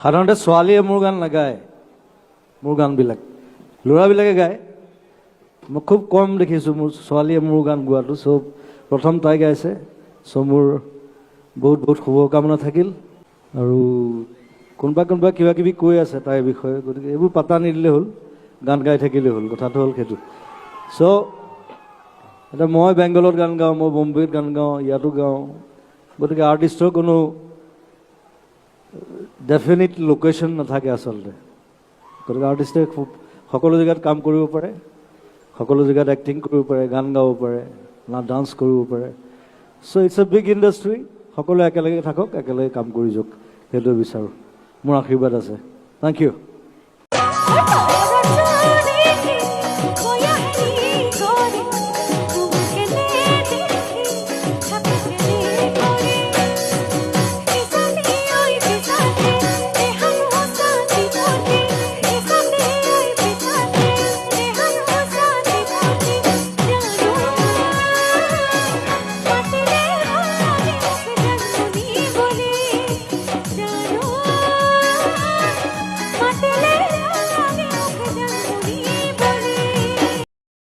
সাধাৰণতে ছোৱালীয়ে মোৰ গান নাগায়, মোৰ গানবিলাক ল'ৰাবিলাকে গায়। মই খুব কম দেখিছোঁ মোৰ ছোৱালীয়ে মোৰ গান গোৱাটো। চব প্ৰথম তাই গাইছে। চ' মোৰ বহুত বহুত শুভকামনা থাকিল। আৰু কোনোবা কোনোবা কিবা কিবি কৈ আছে তাইৰ বিষয়ে, গতিকে এইবোৰ পাতা নিদিলে হ'ল, গান গাই থাকিলেই হ'ল। কথাটো হ'ল সেইটো। চ' এতিয়া মই বেংগলত গান গাওঁ, মই বম্বেত গান গাওঁ, ইয়াতো গাওঁ। গতিকে আৰ্টিষ্টৰ কোনো ডেফিনিট লোকেশ্যন নাথাকে আচলতে। গতিকে আৰ্টিষ্টে খুব সকলো জেগাত কাম কৰিব পাৰে, সকলো জেগাত এক্টিং কৰিব পাৰে, গান গাব পাৰে, ডান্স কৰিব পাৰে। চ' ইটছ এ বিগ ইণ্ডাষ্ট্ৰী। সকলোৱে একেলগে থাকক, একেলগে কাম কৰি যাওক, সেইটোৱে বিচাৰোঁ। মোৰ আশীৰ্বাদ আছে। Thank U.